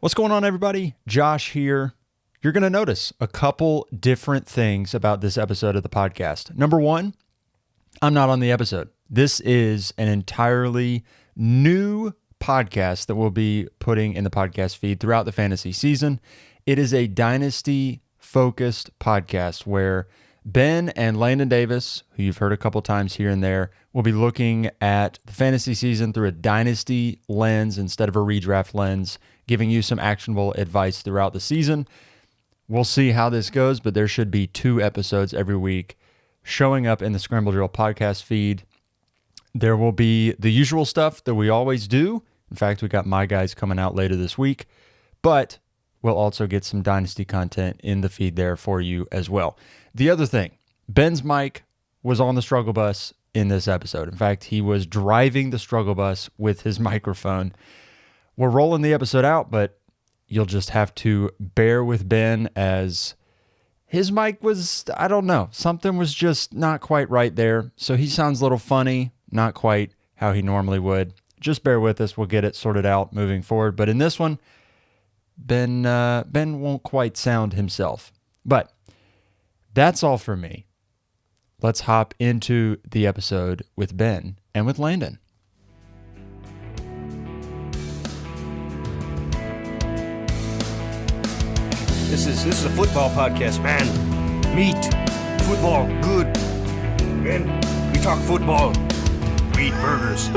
What's going on, everybody? Josh here. You're going to notice a couple different things about this episode of the podcast. Number one, I'm not on the episode. This is an entirely new podcast that we'll be putting in the podcast feed throughout the fantasy season. It is a Dynasty-focused podcast where Ben and Landon Davis, who you've heard a couple times here and there, will be looking at the fantasy season through a Dynasty lens instead of a redraft lens, giving you some actionable advice throughout the season. We'll see how this goes, but there should be 2 episodes every week showing up in the Scramble Drill podcast feed. There will be the usual stuff that we always do. In fact, we got my guys coming out later this week, but we'll also get some Dynasty content in the feed there for you as well. The other thing, Ben's mic was on the struggle bus in this episode. In fact, he was driving the struggle bus with his microphone. We're rolling the episode out, but you'll just have to bear with Ben as his mic was, I don't know, something was just not quite right there. So he sounds a little funny, not quite how he normally would. Just bear with us. We'll get it sorted out moving forward. But in this one, Ben won't quite sound himself. But that's all for me. Let's hop into the episode with Ben and with Landon. This is a football podcast, man. Meat, football, good. Man, we talk football. We eat burgers.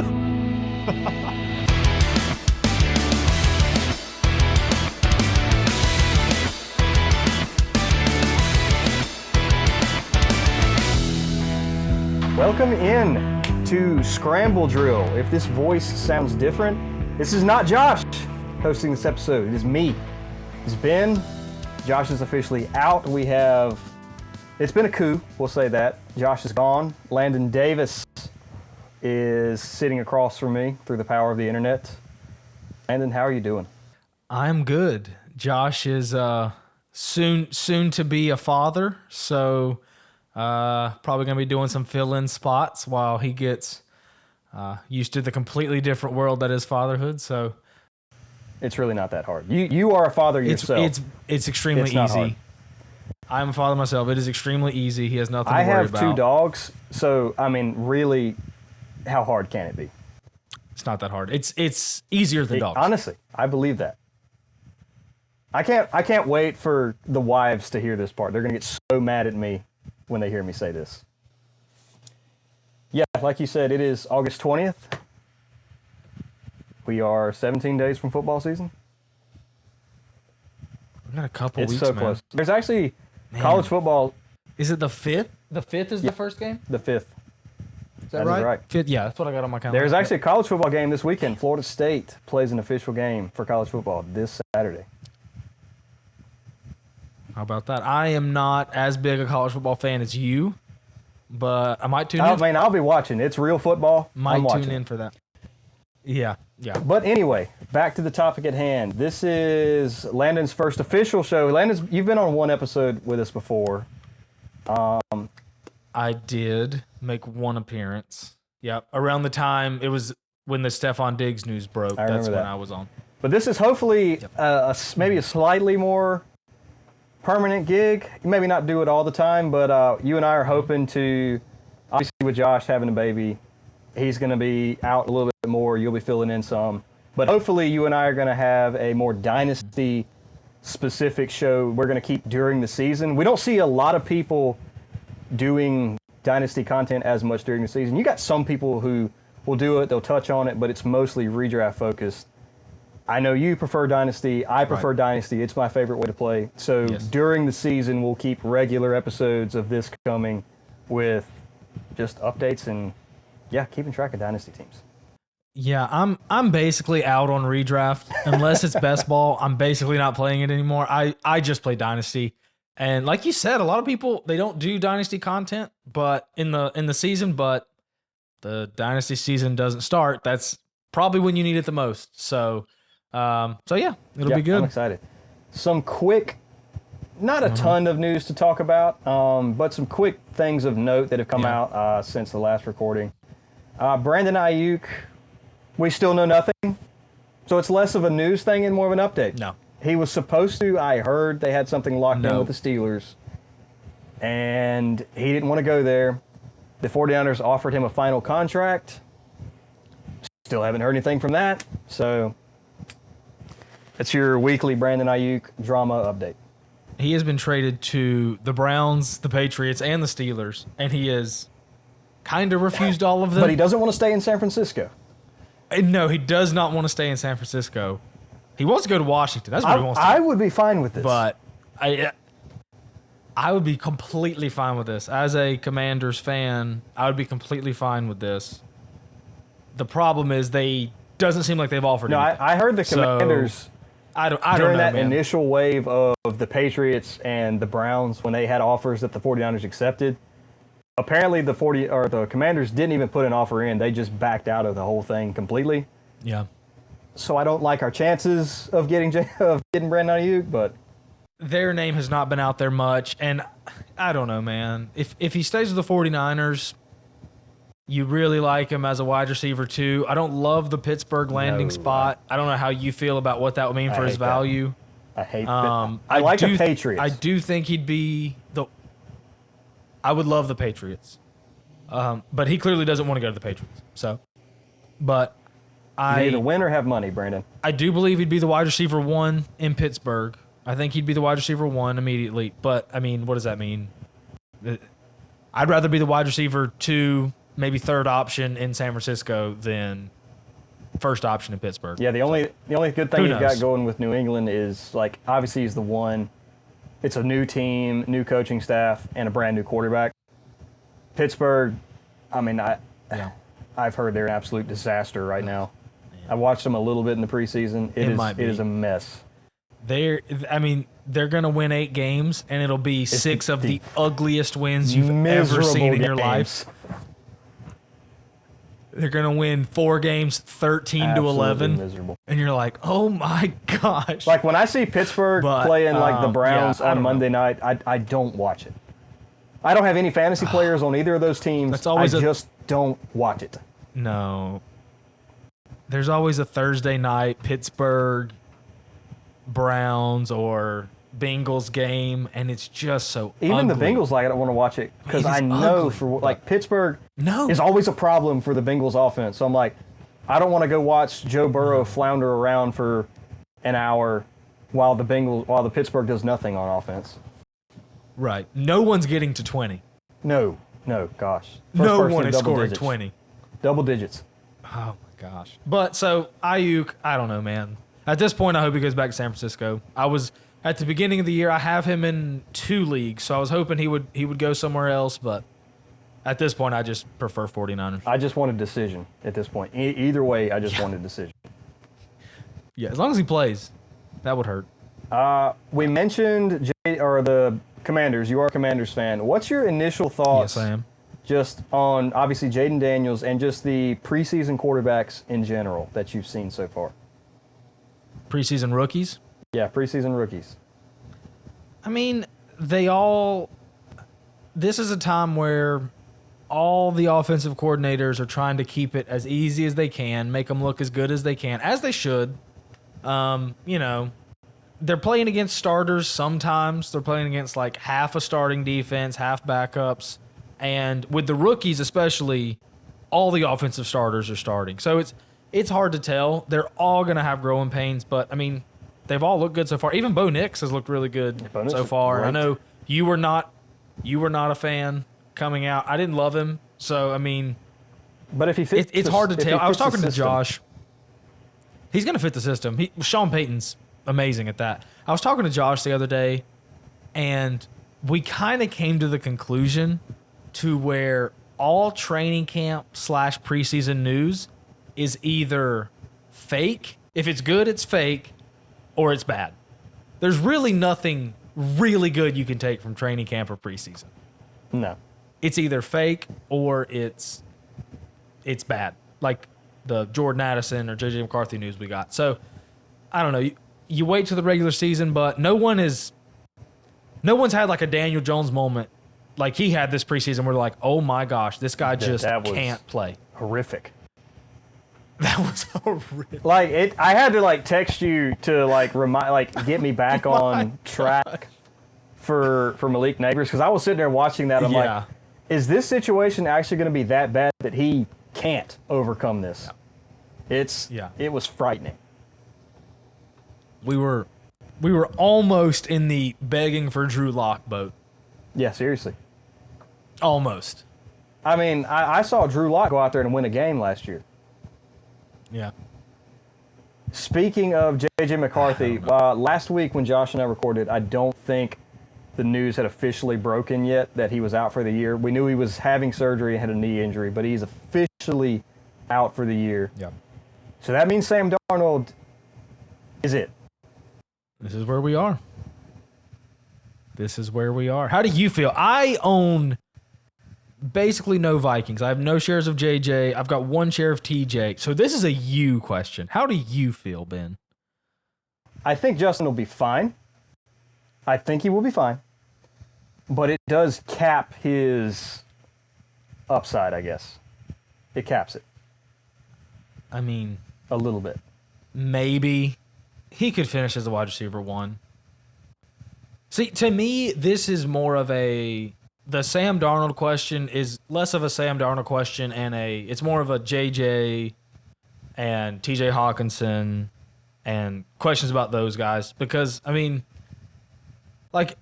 Welcome in to Scramble Drill. If this voice sounds different, this is not Josh hosting this episode. It is me. It's Ben. Josh is officially out. It's been a coup, we'll say that. Josh is gone. Landon Davis is sitting across from me through the power of the internet. Landon, how are you doing? I'm good. Josh is soon to be a father, so probably going to be doing some fill-in spots while he gets used to the completely different world that is fatherhood. So it's really not that hard. You are a father yourself. It's extremely not easy. hard. I'm a father myself. It is extremely easy. He has nothing to worry about. I have 2 dogs, so I mean, really, how hard can it be? It's not that hard. It's easier than dogs. Honestly, I believe that. I can't wait for the wives to hear this part. They're gonna get so mad at me when they hear me say this. Yeah, like you said, it is August 20th. We are 17 days from football season. We got a couple It's weeks, so man. close. There's actually college football. Is it the 5th? The 5th is the first game? The 5th. Is that right? right. 5th, yeah, that's what I got on my calendar. There's actually a college football game this weekend. Florida State plays an official game for college football this Saturday. How about that? I am not as big a college football fan as you, but I might tune in. I mean, I'll be watching. It's real football. I'm Might watching tune in for that. Yeah. But anyway, back to the topic at hand. This is Landon's first official show. You've been on 1 episode with us before. I did make 1 appearance. Yeah, around the time, it was when the Stephon Diggs news broke. I remember That's when that. I was on. But this is hopefully maybe a slightly more permanent gig. Maybe not do it all the time, but you and I are hoping to, obviously with Josh having a baby, he's going to be out a little bit more. You'll be filling in some. But hopefully you and I are going to have a more Dynasty-specific show we're going to keep during the season. We don't see a lot of people doing Dynasty content as much during the season. You got some people who will do it, they'll touch on it, but it's mostly redraft focused. I know you prefer Dynasty. I prefer Dynasty. It's my favorite way to play. So during the season, we'll keep regular episodes of this coming with just updates and, keeping track of Dynasty teams. Yeah, I'm basically out on redraft. Unless it's best ball, I'm basically not playing it anymore. I just play Dynasty. And like you said, a lot of people, they don't do Dynasty content but in the season, but the Dynasty season doesn't start. That's probably when you need it the most. So yeah, it'll be good. I'm excited. Some quick, not a ton of news to talk about, but some quick things of note that have come out since the last recording. Brandon Ayuk, we still know nothing. So it's less of a news thing and more of an update. No. He was supposed to. I heard they had something locked in No. with the Steelers, and he didn't want to go there. The 49ers offered him a final contract. Still haven't heard anything from that. So that's your weekly Brandon Ayuk drama update. He has been traded to the Browns, the Patriots, and the Steelers, and he has kind of refused all of them. But he doesn't want to stay in San Francisco. No, he does not want to stay in San Francisco. He wants to go to Washington. That's what he wants to do. I would be fine with this. But I would be completely fine with this. As a Commanders fan, I would be completely fine with this. The problem is doesn't seem like they've offered no, anything. I heard the So, Commanders I don't during know, that man. initial wave of the Patriots and the Browns when they had offers that the 49ers accepted. Apparently the Commanders didn't even put an offer in. They just backed out of the whole thing completely. Yeah. So I don't like our chances of getting Brandon Ayuk, but Their name has not been out there much, and I don't know, man. If he stays with the 49ers, you really like him as a wide receiver too. I don't love the Pittsburgh landing No, spot. I don't know how you feel about what that would mean for his hate that. value. I hate I like do the Patriots. I do think he'd be I would love the Patriots, but he clearly doesn't want to go to the Patriots. So, but You either win or have money, Brandon. I do believe he'd be the wide receiver 1 in Pittsburgh. I think he'd be the wide receiver 1 immediately. But I mean, what does that mean? I'd rather be the wide receiver 2, maybe third option in San Francisco than first option in Pittsburgh. Yeah, the only good thing Who he's got knows? going with New England is, like, obviously he's the one. It's a new team, new coaching staff, and a brand new quarterback. Pittsburgh, I mean, I've heard they're an absolute disaster right now. I watched them a little bit in the preseason. It is a mess. They're going to win 8 games, and it'll be 6 of the ugliest wins you've ever Miserable seen in your games. life. They're going to win 4 games, 13 to Absolutely 11. miserable. And you're like, oh my gosh. Like, when I see Pittsburgh But, playing like the Browns yeah, I on don't know. Monday night, I don't watch it. I don't have any fantasy players on either of those teams. That's always I just don't watch it. No. There's always a Thursday night Pittsburgh Browns or Bengals game, and it's just so Even the ugly. Bengals, like, I don't want to watch it because It is I know ugly, like Pittsburgh No. is always a problem for the Bengals offense. So I'm like, I don't want to go watch Joe Burrow flounder around for an hour while the Pittsburgh does nothing on offense. Right. No one's getting to 20. No, gosh. First No person one in is double scoring digits. 20. Double digits. Oh my gosh. But so Ayuk, I don't know, man. At this point, I hope he goes back to San Francisco. I was at the beginning of the year, I have him in 2 leagues, so I was hoping he would go somewhere else, but at this point, I just prefer 49ers. I just want a decision at this point. Either way, I just want a decision. Yeah, as long as he plays, that would hurt. We mentioned the Commanders. You are a Commanders fan. What's your initial thoughts? Yes, I am. Just on, obviously, Jaden Daniels and just the preseason quarterbacks in general that you've seen so far. Preseason rookies. Yeah, preseason rookies. I mean, this is a time where all the offensive coordinators are trying to keep it as easy as they can, make them look as good as they can, as they should. They're playing against starters sometimes. They're playing against like half a starting defense, half backups. And with the rookies especially, all the offensive starters are starting. So it's hard to tell. They're all going to have growing pains, but I mean, they've all looked good so far. Even Bo Nix has looked really good Bo Nix so is far. I great. know you were not a fan coming out. I didn't love him. So I mean, But if he fits, it's hard to if he tell. I was fits the talking to system- Josh. He's going to fit the system. Sean Payton's amazing at that. I was talking to Josh the other day, and we kind of came to the conclusion to where all training camp / preseason news is either fake. If it's good, it's fake, or it's bad. There's really nothing really good you can take from training camp or preseason. No. It's either fake or it's bad, like the Jordan Addison or JJ McCarthy news we got. So I don't know. You wait till the regular season, but no one's had like a Daniel Jones moment like he had this preseason where they're like, oh my gosh, this guy just that was- can't play. Horrific. That was horrific. Like I had to like text you to like get me back on track for Malik Neighbors, because I was sitting there watching that. I'm like, is this situation actually going to be that bad that he can't overcome this? It was frightening. We were almost in the begging for Drew Lock boat. Yeah, seriously. Almost. I mean, I saw Drew Lock go out there and win a game last year. Yeah. Speaking of J.J. McCarthy, last week when Josh and I recorded, I don't think the news had officially broken yet that he was out for the year. We knew he was having surgery and had a knee injury, but he's officially out for the year. Yeah. So that means Sam Darnold is it. This is where we are. This is where we are. How do you feel? I own basically no Vikings. I have no shares of JJ. I've got one share of TJ. So this is a you question. How do you feel, Ben? I think Justin will be fine. I think he will be fine. But it does cap his upside, I guess. It caps it. I mean, a little bit. Maybe he could finish as a wide receiver 1. See, to me, this is more of the Sam Darnold question is less of a Sam Darnold question and it's more of a JJ and TJ Hawkinson and questions about those guys. Because, I mean, like,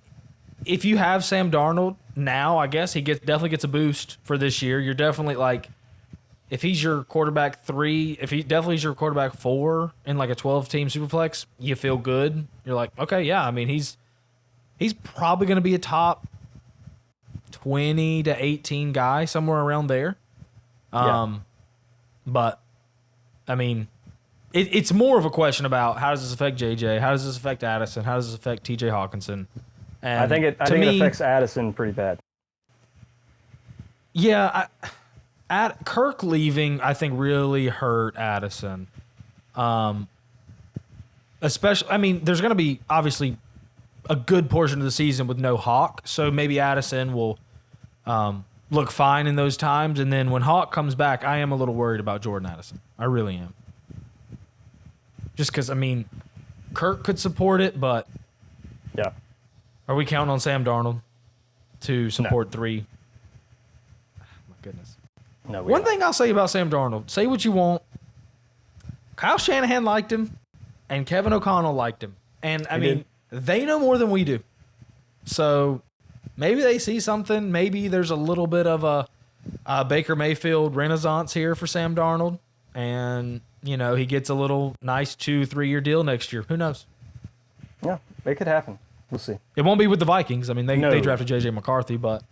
if you have Sam Darnold now, I guess he definitely gets a boost for this year. You're definitely like, if he's your quarterback 3, if he definitely is your quarterback 4 in like a 12-team Superflex, you feel good. You're like, okay, yeah. I mean, he's probably going to be a top 20 to 18 guy, somewhere around there. But, I mean, it's more of a question about how does this affect JJ? How does this affect Addison? How does this affect TJ Hawkinson? And I think it affects Addison pretty bad. Yeah, Kirk leaving, I think, really hurt Addison. Especially, I mean, there's going to be obviously a good portion of the season with no Hawk, so maybe Addison will look fine in those times. And then when Hawk comes back, I am a little worried about Jordan Addison. I really am. Just because, I mean, Kirk could support it, but yeah, are we counting on Sam Darnold to support 3? Oh, my goodness. No, One thing I'll say about Sam Darnold, say what you want. Kyle Shanahan liked him, and Kevin O'Connell liked him. And, I mean, they know more than we do. So maybe they see something. Maybe there's a little bit of a Baker Mayfield renaissance here for Sam Darnold. And, you know, he gets a little nice 2-3 year deal next year. Who knows? Yeah, it could happen. We'll see. It won't be with the Vikings. I mean, they drafted J.J. McCarthy, but,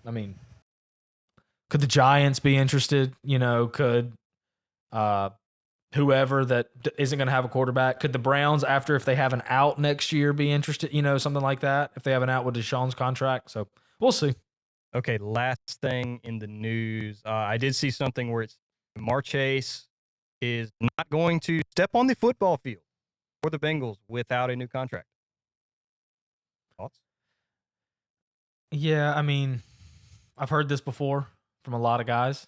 I mean, could the Giants be interested? You know, could whoever that isn't going to have a quarterback, could the Browns, if they have an out next year, be interested? You know, something like that, if they have an out with Deshaun's contract. So we'll see. Okay, last thing in the news. I did see something where it's Jamar Chase is not going to step on the football field for the Bengals without a new contract. Thoughts? Yeah, I mean, I've heard this before from a lot of guys.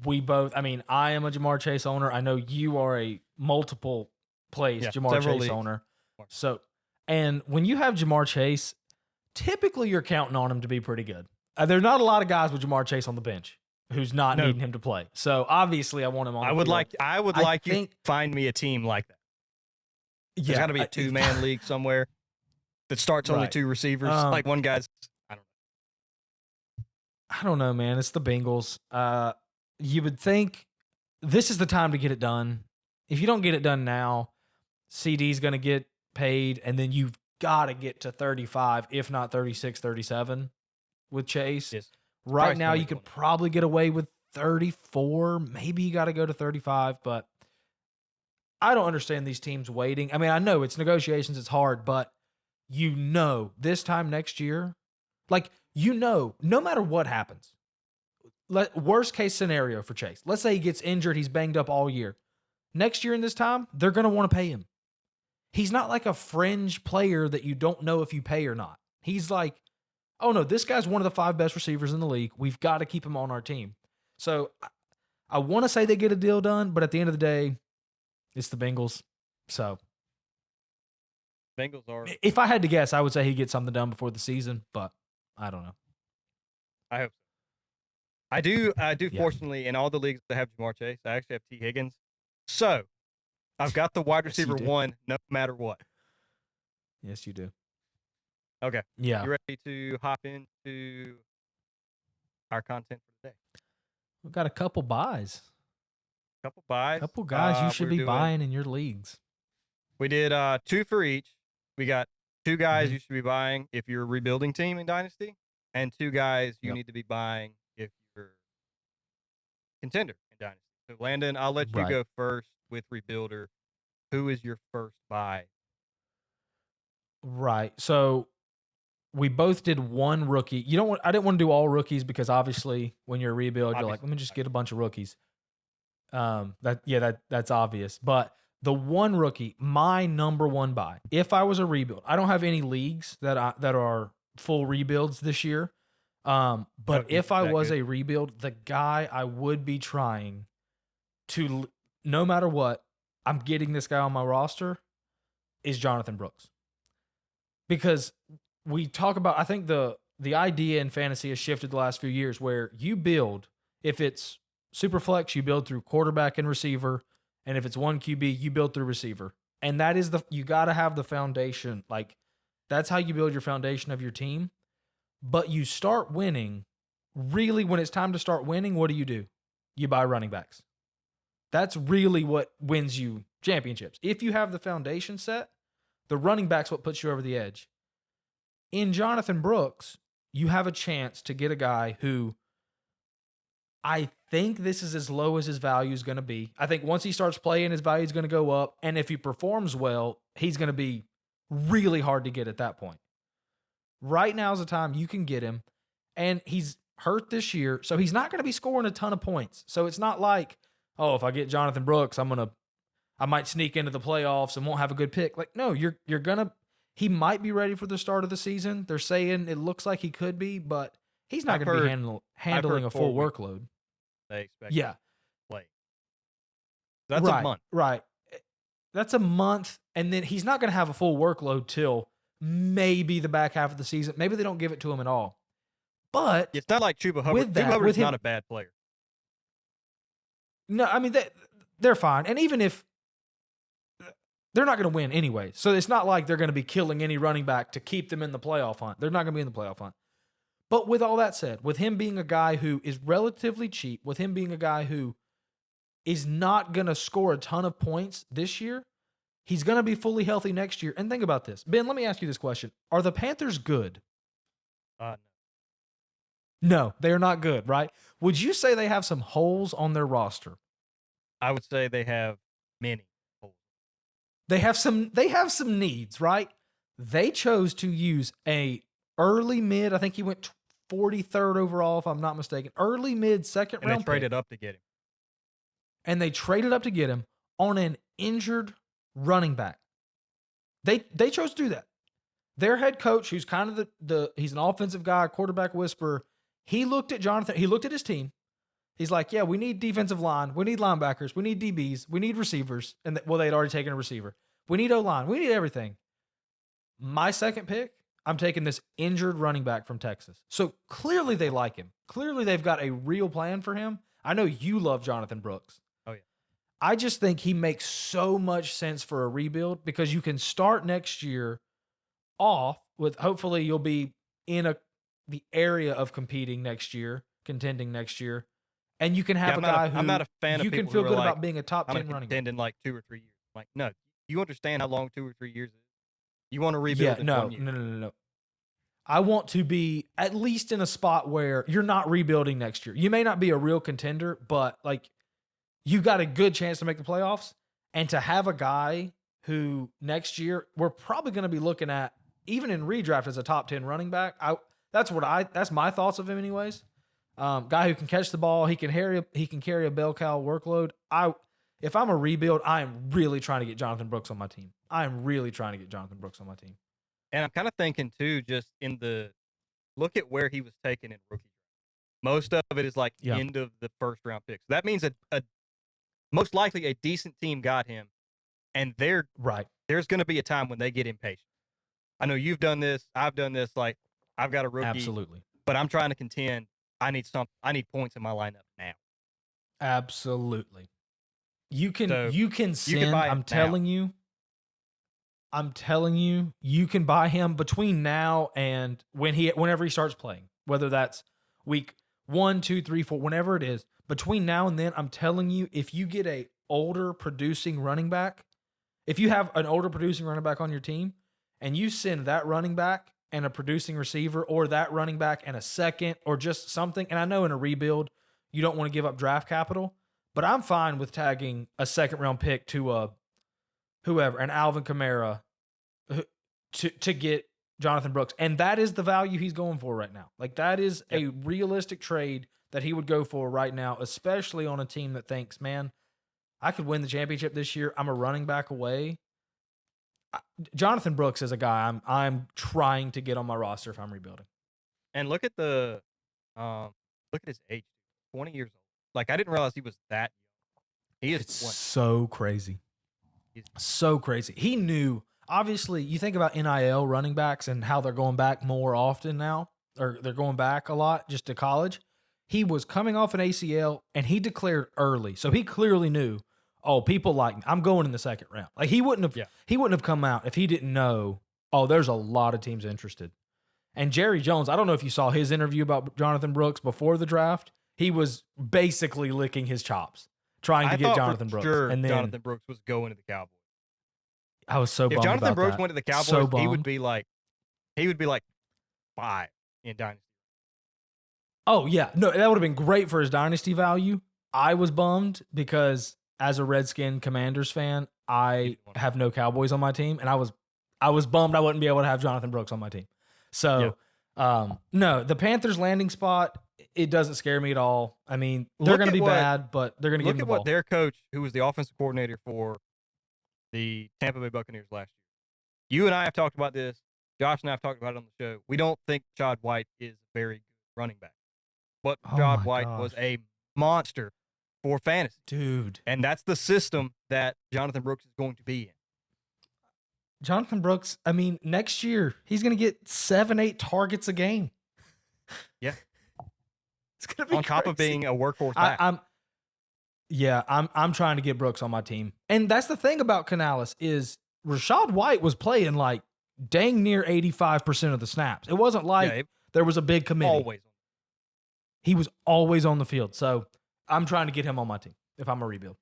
We both, I mean, I am a Jamar Chase owner. I know you are a multiple place Jamar Chase owner. So, and when you have Jamar Chase, typically you're counting on him to be pretty good. There's not a lot of guys with Jamar Chase on the bench who's not needing him to play. So obviously I want him on the field. I would like you to find me a team like that. There's got to be a 2-man league somewhere that starts only 2 receivers. Like one guy's, I don't know, man. It's the Bengals. You would think this is the time to get it done. If you don't get it done now, CD's going to get paid, and then you've got to get to 35, if not 36, 37 with Chase. Yes. Right now, you could probably get away with 34. Maybe you got to go to 35, but I don't understand these teams waiting. I mean, I know it's negotiations, it's hard, but you know this time next year, like, you know, no matter what happens, worst case scenario for Chase, let's say he gets injured, he's banged up all year. Next year in this time, they're going to want to pay him. He's not like a fringe player that you don't know if you pay or not. He's like, oh no, this guy's one of the 5 best receivers in the league. We've got to keep him on our team. So I want to say they get a deal done, but at the end of the day, it's the Bengals. So Bengals are. if I had to guess, I would say he'd get something done before the season, but I don't know. I hope so. I do. Yeah. Fortunately, in all the leagues that have Jamar Chase, I actually have T. Higgins. So I've got the wide Yes, you receiver do. one, no matter what. Yes, you do. Okay. Yeah. You ready to hop into our content for today? We've got a couple buys. Couple buys. Couple guys you should we're be doing- buying in your leagues. We did 2 for each. We got 2 guys Mhm. you should be buying if you're a rebuilding team in Dynasty, and 2 guys you Yep. need to be buying if you're contender in Dynasty. So Landon, I'll let you Right. go first with rebuilder. Who is your first buy? Right. So we both did one rookie. I didn't want to do all rookies because obviously when you're a rebuild, you're like, Obviously. let me just get a bunch of rookies. That's obvious. But the one rookie, my number one buy, if I was a rebuild, I don't have any leagues that are full rebuilds this year. But he's if I that was good. a rebuild, the guy I would be trying to, no matter what, I'm getting this guy on my roster is Jonathan Brooks. Because we talk about, I think the idea in fantasy has shifted the last few years where you build, if it's super flex, you build through quarterback and receiver. And if it's one QB, you build through receiver. And that is you got to have the foundation. Like that's how you build your foundation of your team. But you start winning. Really, when it's time to start winning, what do? You buy running backs. That's really what wins you championships. If you have the foundation set, the running back's what puts you over the edge. In Jonathan Brooks, you have a chance to get a guy who I think this is as low as his value is going to be. I think once he starts playing, his value is going to go up. And if he performs well, he's going to be really hard to get at that point. Right now is the time you can get him. And he's hurt this year, so he's not going to be scoring a ton of points. So it's not like, oh, if I get Jonathan Brooks, I might sneak into the playoffs and won't have a good pick. Like, no, you're gonna. He might be ready for the start of the season. They're saying it looks like he could be, but he's not going to be handling a full 4 weeks. workload. They expect Yeah, him to play. That's right, a month. Right. That's a month, and then he's not going to have a full workload till maybe the back half of the season. Maybe they don't give it to him at all. But It's not like Chuba Hubbard. with that, Chuba Hubbard's with him- not a bad player. no, I mean they're fine, and even if they're not going to win anyway, so it's not like they're going to be killing any running back to keep them in the playoff hunt. They're not going to be in the playoff hunt. But with all that said, with him being a guy who is relatively cheap, with him being a guy who is not going to score a ton of points this year, he's going to be fully healthy next year. And think about this. Ben, let me ask you this question. Are the Panthers good? No, they're not good, right? Would you say they have some holes on their roster? I would say they have many holes. They have some needs, right? They chose to use a early mid, I think he went 43rd overall if I'm not mistaken. Early mid second And round they traded pick. up to get him. And they traded up to get him on an injured running back. They chose to do that. Their head coach, who's kind of he's an offensive guy, quarterback whisperer, he looked at Jonathan, he looked at his team. He's like, yeah, we need defensive line. We need linebackers. We need DBs. We need receivers. And they had already taken a receiver. We need O-line. We need everything. My second pick, I'm taking this injured running back from Texas. So clearly they like him. Clearly they've got a real plan for him. I know you love Jonathan Brooks. Oh, yeah. I just think he makes so much sense for a rebuild because you can start next year off with, hopefully you'll be in the area of competing next year, contending next year. And you can have I'm not a fan of you can people feel who are good like, about being a top I'm 10 going to running back. contend in like 2 or 3 years. Like, no, you understand how long 2 or 3 years is. You want to rebuild in 1 year. No. I want to be at least in a spot where you're not rebuilding next year. You may not be a real contender, but like you got a good chance to make the playoffs. And to have a guy who next year we're probably going to be looking at, even in redraft, as a top 10 running back. That's my thoughts of him, anyways. Guy who can catch the ball, he can carry a bell cow workload. If I'm a rebuild, I am really trying to get Jonathan Brooks on my team. And I'm kind of thinking too, just look at where he was taken in rookie draft. Most of it is like Yeah. end of the first round picks. That means a most likely a decent team got him, and Right. there's going to be a time when they get impatient. I know you've done this. I've done this. Like, I've got a rookie, Absolutely. but I'm trying to contend. I need points in my lineup now. Absolutely. You can So, send, buy him I'm telling you, you can buy him between now and whenever he starts playing, whether that's week 1, 2, 3, 4, whenever it is. Between now and then, I'm telling you, if you get a older producing running back, if you have an older producing running back on your team, and you send that running back and a producing receiver, or that running back and a second, or just something, and I know in a rebuild, you don't want to give up draft capital, but I'm fine with tagging a second round pick to whoever, an Alvin Kamara, to get Jonathan Brooks. And that is the value he's going for right now. Like, that is a realistic trade that he would go for right now, especially on a team that thinks, man, I could win the championship this year. I'm a running back away. Jonathan Brooks is a guy I'm trying to get on my roster if I'm rebuilding. And look at his age, 20 years old. Like, I didn't realize he was that young. He is It's 20. so crazy. So crazy. He knew, obviously, you think about NIL running backs and how they're going back more often now, or they're going back a lot just to college. He was coming off an ACL and he declared early. So he clearly knew, oh, people like me. I'm going in the second round. Like, he wouldn't have come out if he didn't know, oh, there's a lot of teams interested. And Jerry Jones, I don't know if you saw his interview about Jonathan Brooks before the draft. He was basically licking his chops trying to get Jonathan Brooks. Sure, and then Jonathan Brooks was going to the Cowboys. I was so bummed If Jonathan about Brooks that. went to the Cowboys, So he would bummed. be like 5 in Dynasty. Oh, yeah. No, that would have been great for his dynasty value. I was bummed because as a Redskin Commanders fan, I have no Cowboys on my team, and I was bummed I wouldn't be able to have Jonathan Brooks on my team. So, no, the Panthers landing spot, it doesn't scare me at all. I mean, they're going to be bad, but they're going to give him the ball. Look at what their coach, who was the offensive coordinator for the Tampa Bay Buccaneers last year. You and I have talked about this. Josh and I have talked about it on the show. We don't think Rashad White is a very good running back. But Rashad White was a monster for fantasy. Dude. And that's the system that Jonathan Brooks is going to be in. Jonathan Brooks, I mean, next year, he's going to get 7-8 targets a game. Yeah. It's going to be on top of being a workhorse back. I'm trying to get Brooks on my team. And that's the thing about Canales is Rashad White was playing like dang near 85% of the snaps. It wasn't like there was a big committee. Always. He was always on the field. So I'm trying to get him on my team if I'm a rebuild.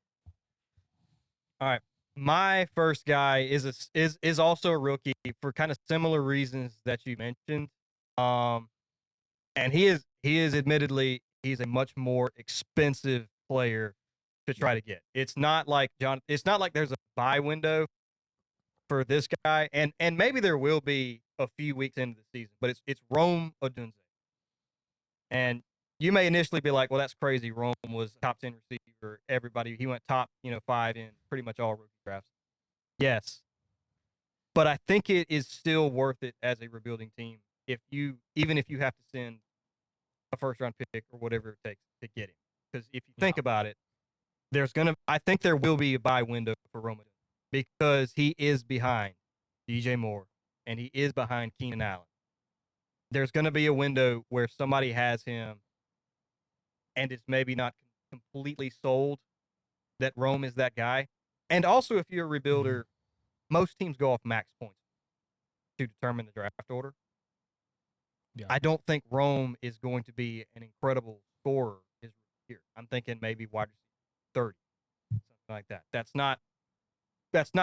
All right. My first guy is also a rookie for kind of similar reasons that you mentioned. And he is admittedly, he's a much more expensive player to try to get. It's not like there's a buy window for this guy, and maybe there will be a few weeks into the season, but it's Rome Odunze. And you may initially be like, well, that's crazy. Rome was top 10 receiver. He went top, 5 in pretty much all rookie drafts. Yes. But I think it is still worth it as a rebuilding team even if you have to send a first round pick or whatever it takes to get him. Because if you think about it, I think there will be a buy window for Rome because he is behind DJ Moore and he is behind Keenan Allen. There's going to be a window where somebody has him and is maybe not completely sold that Rome is that guy. And also, if you're a rebuilder, most teams go off max points to determine the draft order. Yeah. I don't think Rome is going to be an incredible scorer this year. I'm thinking maybe wide receiver 30, something like that. That's not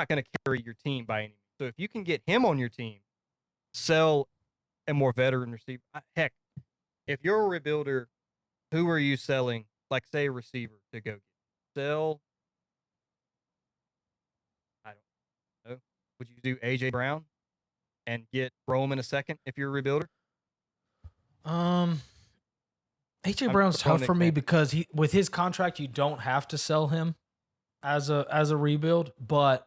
going to carry your team by any means. So if you can get him on your team, sell a more veteran receiver. Heck, if you're a rebuilder, who are you selling? Like, say, a receiver to go get. Sell. I don't know. Would you do A.J. Brown and get Rome in a second if you're a rebuilder? A.J. Brown's tough for me because with his contract, you don't have to sell him as a rebuild. But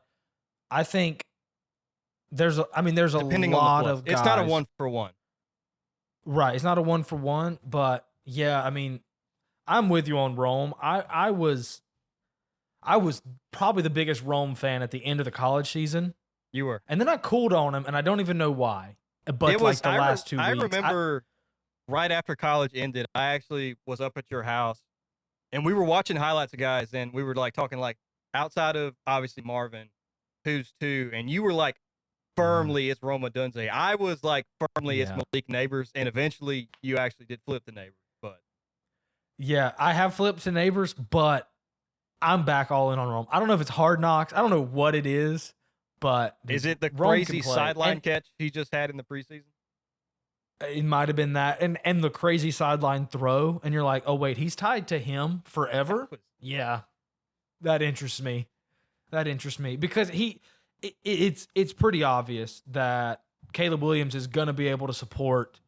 I think there's a lot of guys. It's not a 1-for-1. Right. It's not a 1-for-1, but Yeah, I mean, I'm with you on Rome. I was probably the biggest Rome fan at the end of the college season, You were. and then I cooled on him, and I don't even know why. But It like was. the last 2 I weeks, remember right after college ended, I actually was up at your house, and we were watching highlights of guys, and we were like talking like outside of obviously Marvin, who's two, and you were like firmly it's Roma Dunze. I was like firmly it's Yeah. Malik Neighbors, and eventually you actually did flip the Neighbors, but yeah, I have flipped to Neighbors, but I'm back all in on Rome. I don't know if it's Hard Knocks. I don't know what it is, but dude, is it the Rome can crazy play. sideline And catch he just had in the preseason? it might have been that, and the crazy sideline throw, and you're like, oh wait, he's tied to him forever. Yeah, that interests me. That interests me because it's pretty obvious that Caleb Williams is going to be able to support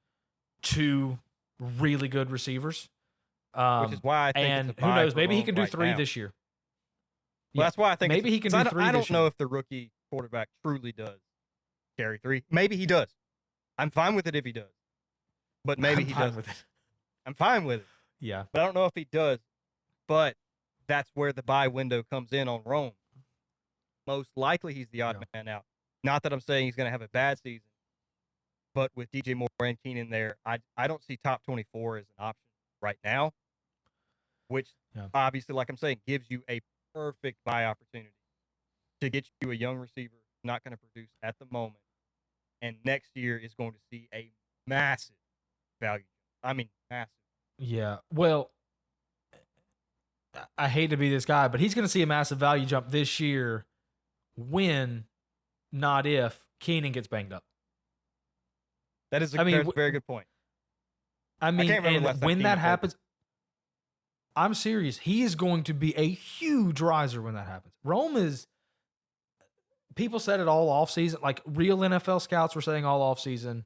two really good receivers. Which is why I think and it's a who buy knows, for maybe he Rome can do right 3 now. this year. Well, that's why I think maybe he can do 3 I this don't know year. if the rookie quarterback truly does carry 3. Maybe he does. I'm fine with it if he does. But maybe I'm he fine does. with it. I'm fine with it. Yeah. But I don't know if he does. But that's where the buy window comes in on Rome. Most likely he's the odd man out. Not that I'm saying he's going to have a bad season, but with DJ Moore and Keenan there, I don't see top 24 as an option right now, which obviously, like I'm saying, gives you a perfect buy opportunity to get you a young receiver not going to produce at the moment, and next year is going to see a massive value. I mean, massive. Yeah. Well, I hate to be this guy, but he's going to see a massive value jump this year when, not if, Keenan gets banged up. That is a very good point. I mean, can't remember the last and time when Keenan that played. happens, I'm serious. He is going to be a huge riser when that happens. Rome is, people said it all offseason, like real NFL scouts were saying all offseason.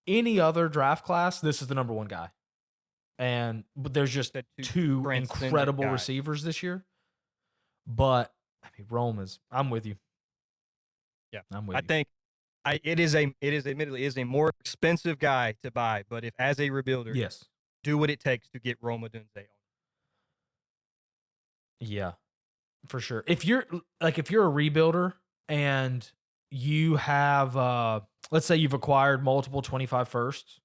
Any other draft class, this is the number one guy. But there's just That two transcendent incredible guys. receivers this year. But I mean, Rome is. I'm with you. Yeah, I'm with I you. think it is admittedly is a more expensive guy to buy, but if as a rebuilder, Yes. do what it takes to get Roma Dunze on. Yeah, for sure. If you're a rebuilder and you have, let's say you've acquired multiple 25 firsts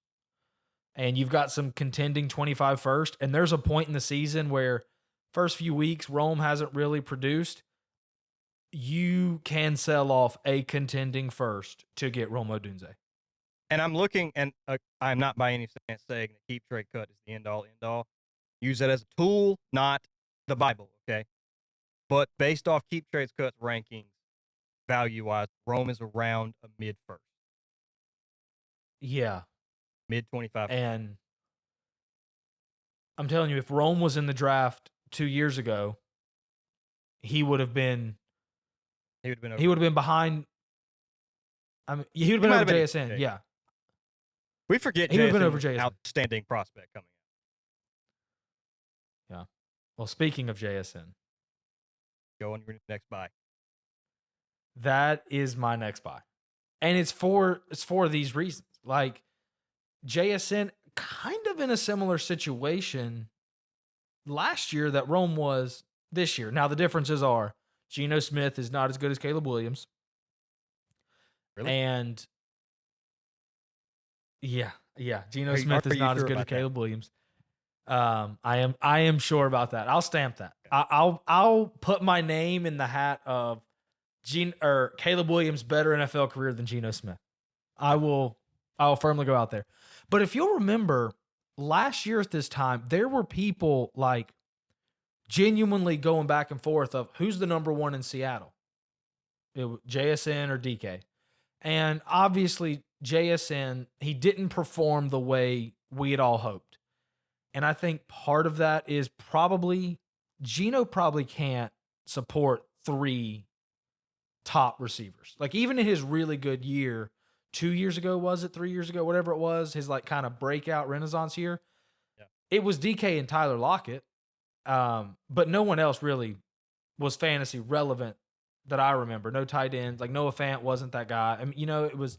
and you've got some contending 25 first, and there's a point in the season where first few weeks Rome hasn't really produced, you can sell off a contending first to get Rome Odunze. And I'm looking, and I'm not by any sense saying that keep trade cut is the end all. Use it as a tool, not the Bible, okay? But based off keep trades cuts rankings, value wise, Rome is around a mid first, Yeah. mid 25. And I'm telling you, if Rome was in the draft 2 years ago, he would have been behind. I mean, he would have been over JSN. Yeah. We forget He would have been JSN over was an JSN. outstanding prospect coming out. Yeah. Well, speaking of JSN, Go on your next buy. that is my next buy. And it's for these reasons. Like JSN kind of in a similar situation last year that Rome was this year. Now the differences are Geno Smith is not as good as Caleb Williams. Really? And yeah, Geno Smith is not as good as Caleb Williams. I am sure about that. I'll stamp that. I'll put my name in the hat of Caleb Williams' better NFL career than Geno Smith. I'll firmly go out there. But if you'll remember, last year at this time, there were people like genuinely going back and forth of who's the number one in Seattle, JSN or DK. And obviously JSN, he didn't perform the way we had all hoped. And I think part of that is probably Geno probably can't support 3 top receivers. Like even in his really good year, 2 years ago, was it 3 years ago, whatever it was, his like kind of breakout renaissance year. Yeah. It was DK and Tyler Lockett. But no one else really was fantasy relevant that I remember. No tight ends. Like Noah Fant wasn't that guy. I mean, it was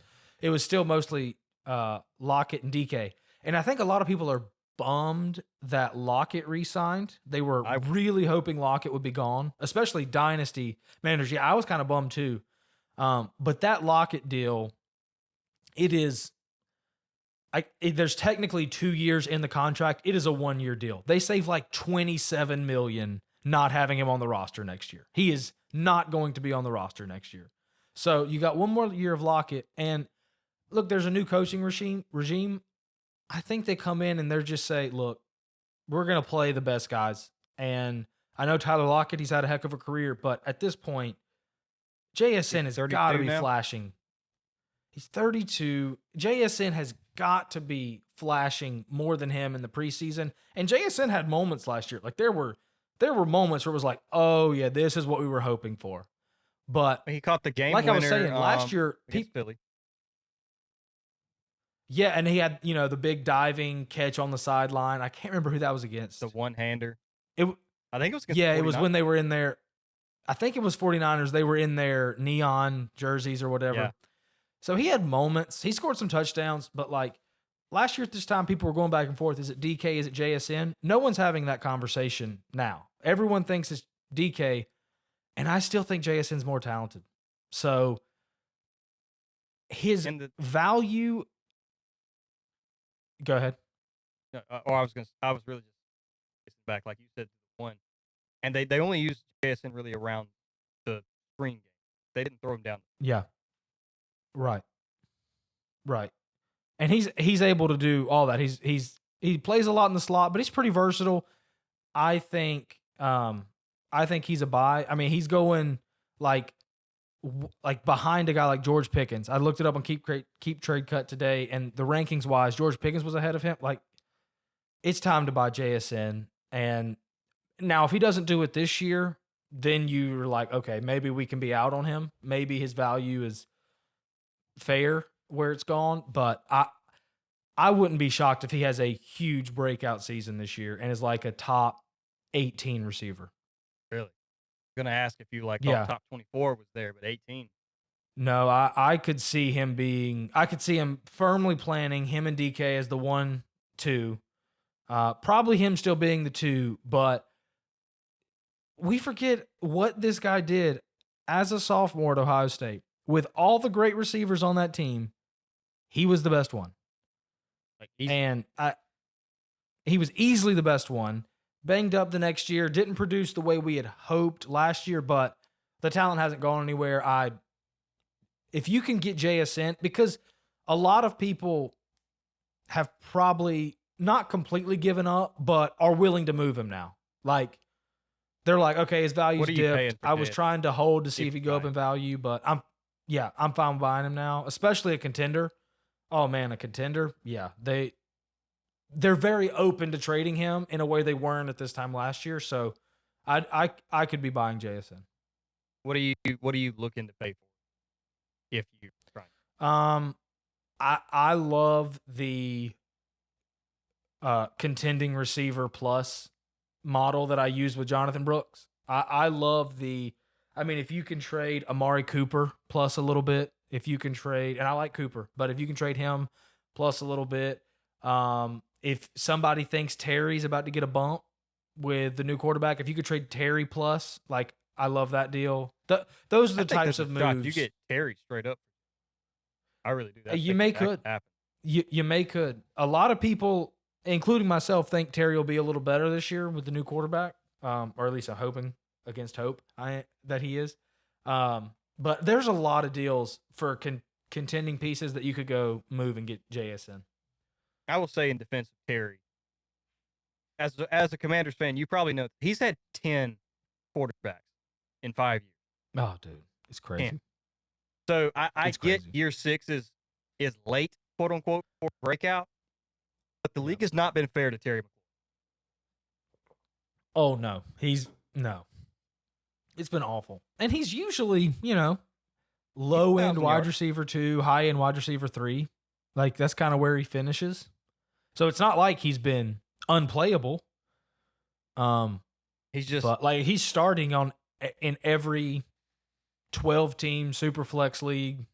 still mostly Lockett and DK. And I think a lot of people are bummed that Lockett re-signed. They were really hoping Lockett would be gone, especially Dynasty managers. Yeah, I was kind of bummed too. But that Lockett deal, there's technically 2 years in the contract. It is a 1-year deal. They save like $27 million not having him on the roster next year. He is not going to be on the roster next year. So you got one more year of Lockett. And look, there's a new coaching regime. I think they come in and they're just say, look, we're going to play the best guys. And I know Tyler Lockett, he's had a heck of a career, but at this point, JSN has got to be flashing. He's 32. JSN has got to be flashing more than him in the preseason. And JSN had moments last year. Like there were moments where it was like, oh yeah, this is what we were hoping for. But he caught the game like winner, I was saying last year, Philly. Yeah, and he had, the big diving catch on the sideline. I can't remember who that was against. The one-hander. I think it was against it was when they were in their, I think it was 49ers. They were in their neon jerseys or whatever. Yeah. So he had moments. He scored some touchdowns, but like last year at this time, people were going back and forth. Is it DK? Is it JSN? No one's having that conversation now. Everyone thinks it's DK, and I still think JSN's more talented. So his value. Go ahead. I was really just back, like you said, one, and they only used JSN really around the screen game. They didn't throw him down. Yeah. Right. And he's able to do all that. He plays a lot in the slot, but he's pretty versatile. I think he's a buy. I mean, he's going like behind a guy like George Pickens. I looked it up on Keep Trade Cut today, and the rankings wise, George Pickens was ahead of him. Like, it's time to buy JSN. And now, if he doesn't do it this year, then you're like, okay, maybe we can be out on him. Maybe his value is fair where it's gone. But I wouldn't be shocked if he has a huge breakout season this year and is like a top 18 receiver. Really? Going to ask if you top 24 was there, but 18. No, I could see him firmly planning him and DK as the 1-2. Probably him still being the 2, but we forget what this guy did as a sophomore at Ohio State. With all the great receivers on that team, he was the best one. He was easily the best one. Banged up the next year, didn't produce the way we had hoped last year, but the talent hasn't gone anywhere. If you can get JSN, because a lot of people have probably not completely given up, but are willing to move him now. Like, they're like, okay, his value's dipped. I was trying to hold to see if he'd go up in value, but I'm fine buying him now, especially a contender. Oh man, a contender. Yeah, they're very open to trading him in a way they weren't at this time last year. So I could be buying JSN. What are you looking to pay for if you try? I love the contending receiver plus model that I used with Jonathan Brooks. I love if you can trade Amari Cooper plus a little bit, if you can trade, and I like Cooper, but if you can trade him plus a little bit, if somebody thinks Terry's about to get a bump with the new quarterback, if you could trade Terry plus, like, I love that deal. Those are the types of moves. You get Terry straight up. I really do that. You may could. You may could. A lot of people, including myself, think Terry will be a little better this year with the new quarterback, or at least I'm hoping against hope that he is. But there's a lot of deals for contending pieces that you could go move and get JSN. I will say in defense of Terry, as a Commanders fan, you probably know he's had 10 quarterbacks in 5 years. Oh, dude, it's crazy. 10. So I get year 6 is late, quote unquote, for breakout, but the league has not been fair to Terry McLaurin. Oh no, it's been awful, and he's usually low end wide receiver 2, high end wide receiver 3. Like, that's kind of where he finishes. So it's not like he's been unplayable. He's starting in every 12-team Superflex league,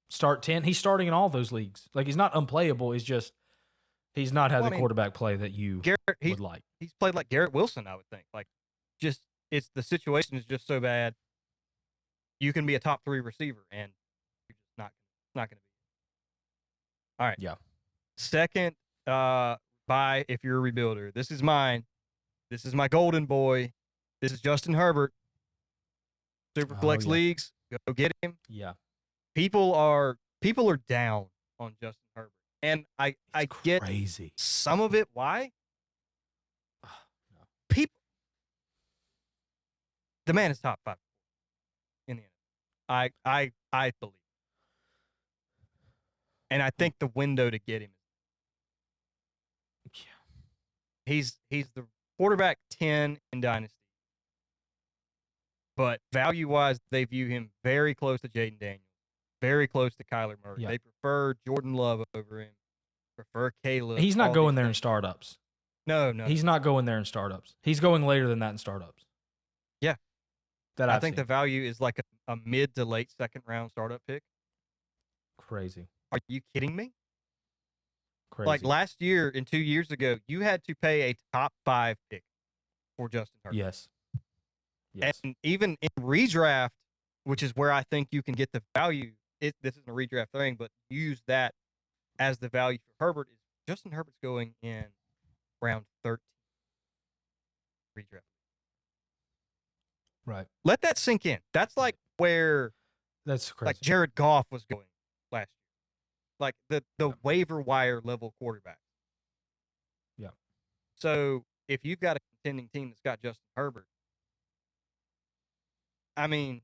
start 10. He's starting in all those leagues. Like, he's not unplayable. He's just He's not had Well, I the mean, quarterback play that you Garrett, would like. he's played like Garrett Wilson, I would think. Like, just it's the situation is just so bad. You can be a top 3 receiver, and you're just not going to be. All right. Yeah. Second, buy if you're a rebuilder. This is mine. This is my golden boy. This is Justin Herbert. Superflex leagues, go get him. Yeah. People are down on Justin Herbert, and I get Crazy. some of it. Why? No. People, the man is top 5 in the NFL. I believe, and I think the window to get him. He's the quarterback 10 in Dynasty. But value-wise, they view him very close to Jaden Daniels, very close to Kyler Murray. Yeah. They prefer Jordan Love over him, prefer Caleb. He's not all going these there in things. startups. No. He's not going there in startups. He's going later than that in startups. Yeah. That I I've think seen. the value is like a mid to late second-round startup pick. Crazy. Are you kidding me? Crazy. Like last year and 2 years ago, you had to pay a top 5 pick for Justin Herbert. Yes. Yes. And even in redraft, which is where I think you can get the value, this isn't a redraft thing, but use that as the value for Herbert. Is Justin Herbert's going in round 13 redraft. Right. Let that sink in. That's like where That's crazy. like Jared Goff was going last year. Like the waiver wire level quarterback. Yeah. So if you've got a contending team that's got Justin Herbert, I mean,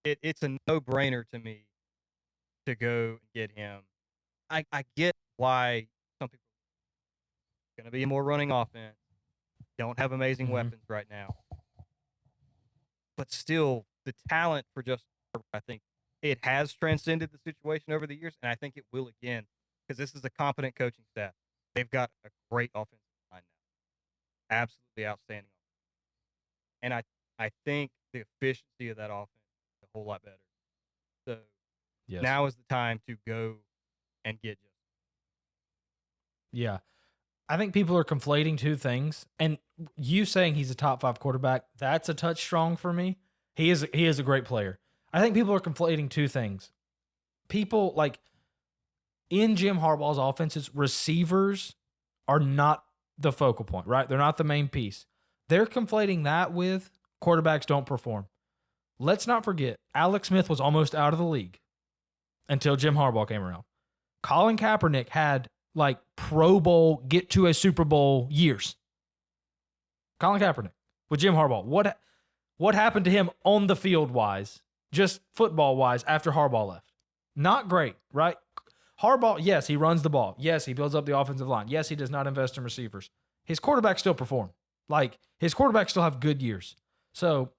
it's a no-brainer to me to go and get him. I get why some people are going to be a more running offense. Don't have amazing Mhm. weapons right now. But still, the talent for Justin Herbert, I think it has transcended the situation over the years, and I think it will again because this is a competent coaching staff. They've got a great offensive line now. Absolutely outstanding. And I think the efficiency of that offense is a whole lot better. So yes. now is the time to go and get Justin. Yeah. I think people are conflating two things. And you saying he's a top 5 quarterback, that's a touch strong for me. He is a great player. I think people are conflating two things. People like in Jim Harbaugh's offenses, receivers are not the focal point, right? They're not the main piece. They're conflating that with quarterbacks don't perform. Let's not forget, Alex Smith was almost out of the league until Jim Harbaugh came around. Colin Kaepernick had like Pro Bowl, get to a Super Bowl years. Colin Kaepernick with Jim Harbaugh. What happened to him on the field wise, just football wise, after Harbaugh left? Not great, right? Harbaugh, yes, he runs the ball. Yes, he builds up the offensive line. Yes, he does not invest in receivers. His quarterbacks still perform. Like, his quarterbacks still have good years. So,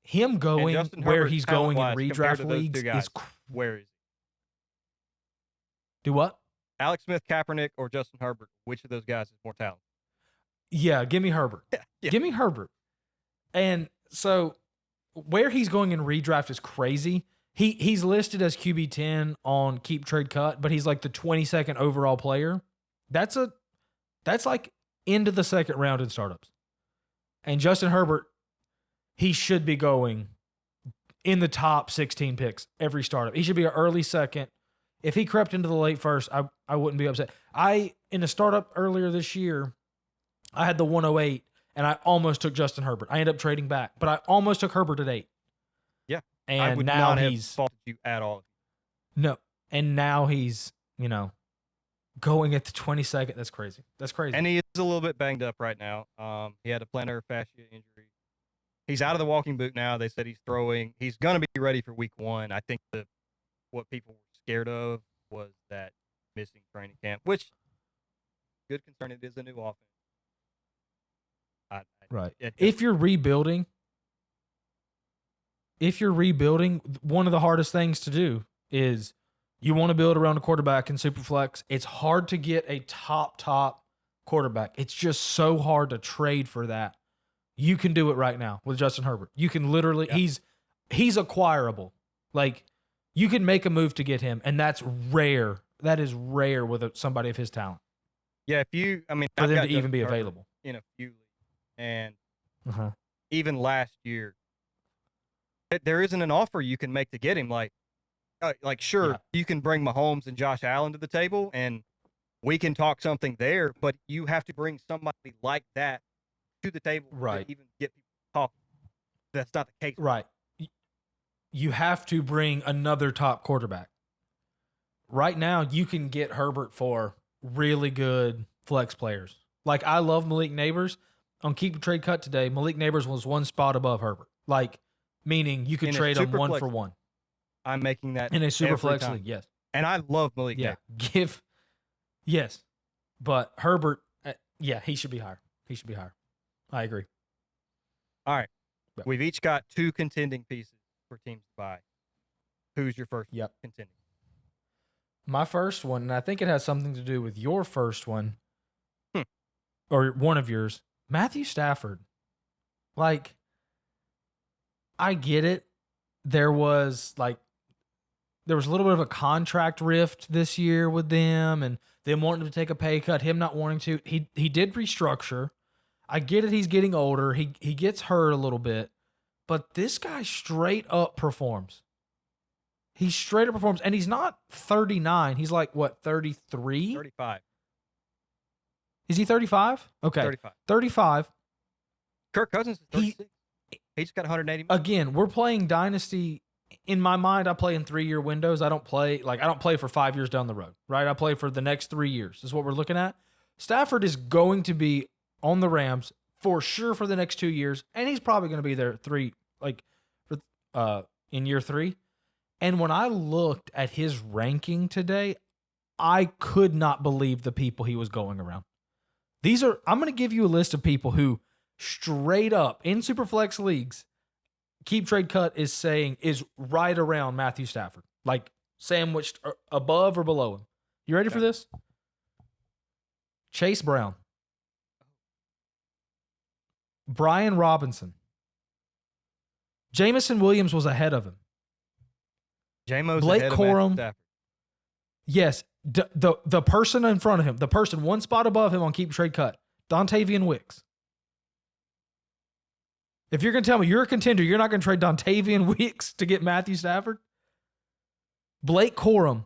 him going where Herbert, he's going in talent-wise, compared to redraft those leagues two guys, is... where is he? Do what? Alex Smith, Kaepernick, or Justin Herbert? Which of those guys is more talented? Yeah, give me Herbert. Yeah. Give me Herbert. And so where he's going in redraft is crazy. He's listed as QB 10 on Keep Trade Cut, but he's like the 22nd overall player. That's like into the second round in startups. And Justin Herbert, he should be going in the top 16 picks every startup. He should be an early second. If he crept into the late first, I wouldn't be upset. In a startup earlier this year, I had the 108, and I almost took Justin Herbert. I ended up trading back, but I almost took Herbert at 8. Yeah. And I would now not have he's faulted you at all. no. And now he's, going at the 22nd. That's crazy. That's crazy. And he is a little bit banged up right now. He had a plantar fascia injury. He's out of the walking boot now. They said he's throwing. He's going to be ready for week 1. I think what people were scared of was that missing training camp, which good concern. It is a new offense. Right. If you're rebuilding, one of the hardest things to do is you want to build around a quarterback in Superflex. It's hard to get a top quarterback. It's just so hard to trade for that. You can do it right now with Justin Herbert. You can literally, he's acquirable. Like, you can make a move to get him, and that's rare. That is rare with somebody of his talent. Yeah, if you, I mean, for I've them got to even be Justin Herbert available. in a few leagues, and Uh-huh. even last year, there isn't an offer you can make to get him. Sure, Yeah. you can bring Mahomes and Josh Allen to the table, and we can talk something there, but you have to bring somebody like that to the table Right. to even get people talking. That's not the case. Right. You have to bring another top quarterback. Right now, you can get Herbert for really good flex players. Like, I love Malik Neighbors. On Keep Trade Cut today, Malik Neighbors was one spot above Herbert. Like, meaning you could In a trade him super 1 flex for 1. I'm making that In a super every flex time. league, yes. And I love Malik Yeah. Neighbors. Yes. But Herbert, yeah, he should be higher. He should be higher. I agree. All right. Yep. We've each got 2 contending pieces for teams to buy. Who's your first Yep. contending? My first one, and I think it has something to do with your first one, Hmm. or one of yours, Matthew Stafford. Like, I get it. There was a little bit of a contract rift this year with them, and them wanting to take a pay cut, him not wanting to. He did restructure. I get it. He's getting older. He gets hurt a little bit, but this guy straight up performs. He straight up performs, and he's not 39. He's like, what, 33? 35. Is he 35? Okay. 35. 35. Kirk Cousins is 36. He just got 180 million. Again, we're playing Dynasty. In my mind, I play in 3-year windows. I don't play for 5 years down the road, right? I play for the next 3 years. Is what we're looking at. Stafford is going to be on the Rams for sure for the next 2 years, and he's probably going to be there in year 3. And when I looked at his ranking today, I could not believe the people he was going around. I'm going to give you a list of people who straight up in Superflex leagues, Keep Trade Cut is saying is right around Matthew Stafford, like sandwiched above or below him. You ready for this? Chase Brown, Brian Robinson, Jamison Williams was ahead of him. J-Mo's Blake ahead of Corum. Matthew Stafford. Yes, the person in front of him, the person one spot above him on Keep Trade Cut, Dontavian Wicks. If you're going to tell me you're a contender, you're not going to trade Dontavian Wicks to get Matthew Stafford? Blake Corum,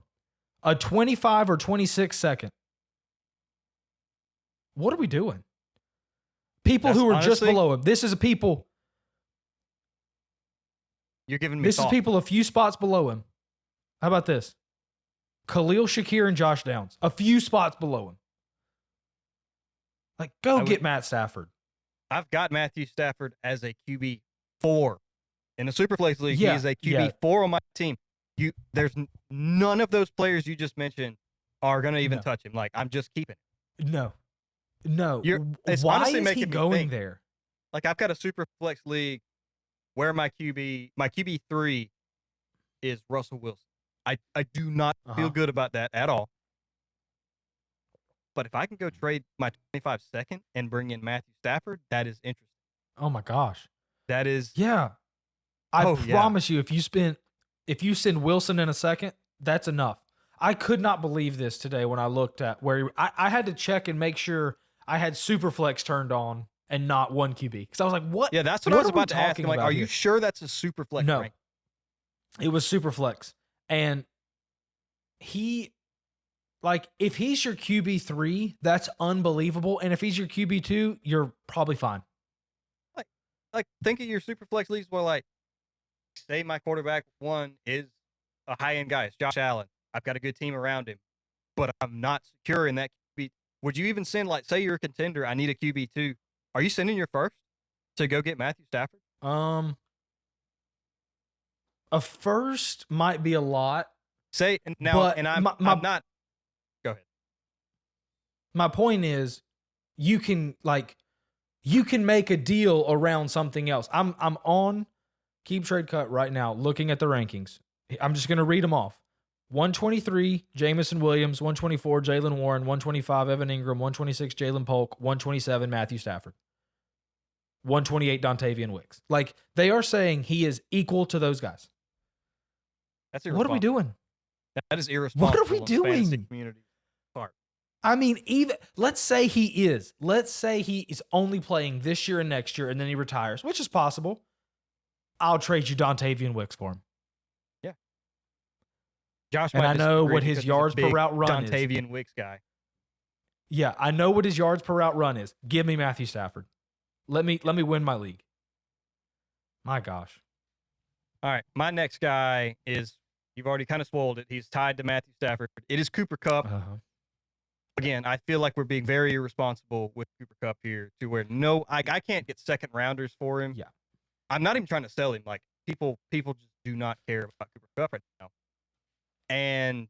a 25 or 26 second. What are we doing? People who are just below him. This is people. You're giving me This thought. is people a few spots below him. How about this? Khalil Shakir and Josh Downs, a few spots below him. Like, get Matt Stafford. I've got Matthew Stafford as a QB4 in the Superflex League. He is a QB4 on my team. There's none of those players you just mentioned are going to even touch him. Like, I'm just keeping it. No. It's Why honestly is making he me going think. there? Like, I've got a Superflex League where my QB3 is Russell Wilson. I do not feel good about that at all. But if I can go trade my 25 second and bring in Matthew Stafford, that is interesting. Oh my gosh. That is. Yeah. I promise you, if you send Wilson in a second, that's enough. I could not believe this today when I looked at where I had to check and make sure I had Superflex turned on and not one QB. Because I was like, what? Yeah, that's what I was about to ask. I'm like, are you here? sure that's a Superflex No. rank? It was Superflex. And if he's your QB3, that's unbelievable. And if he's your QB2, you're probably fine. Like think of your Superflex leagues where, like, say my quarterback 1 is a high-end guy. It's Josh Allen. I've got a good team around him, but I'm not secure in that QB. Would you even send, like, say you're a contender, I need a QB2. Are you sending your first to go get Matthew Stafford? A first might be a lot. Say now, and I'm not. Go ahead. My point is, you can make a deal around something else. I'm on Keep Trade Cut right now, looking at the rankings. I'm just going to read them off. 123, Jamison Williams. 124, Jalen Warren. 125, Evan Ingram. 126, Jalen Polk. 127, Matthew Stafford. 128, Dontavian Wicks. Like, they are saying he is equal to those guys. That's What are we doing? That is irresponsible. What are we doing? Fantasy community part. I mean, even let's say he is. Let's say he is only playing this year and next year, and then he retires, which is possible. I'll trade you Dontavian Wicks for him. Yeah. Josh, and might I know disagree what because his he's a yards per big route run is. Dontavian Wicks guy. Yeah, I know what his yards per route run is. Give me Matthew Stafford. Let me win my league. My gosh. All right, my next guy is, you've already kind of spoiled it. He's tied to Matthew Stafford. It is Cooper Kupp. Again, I feel like we're being very irresponsible with Cooper Kupp here to where I can't get second rounders for him. Yeah. I'm not even trying to sell him. Like people just do not care about Cooper Kupp right now. And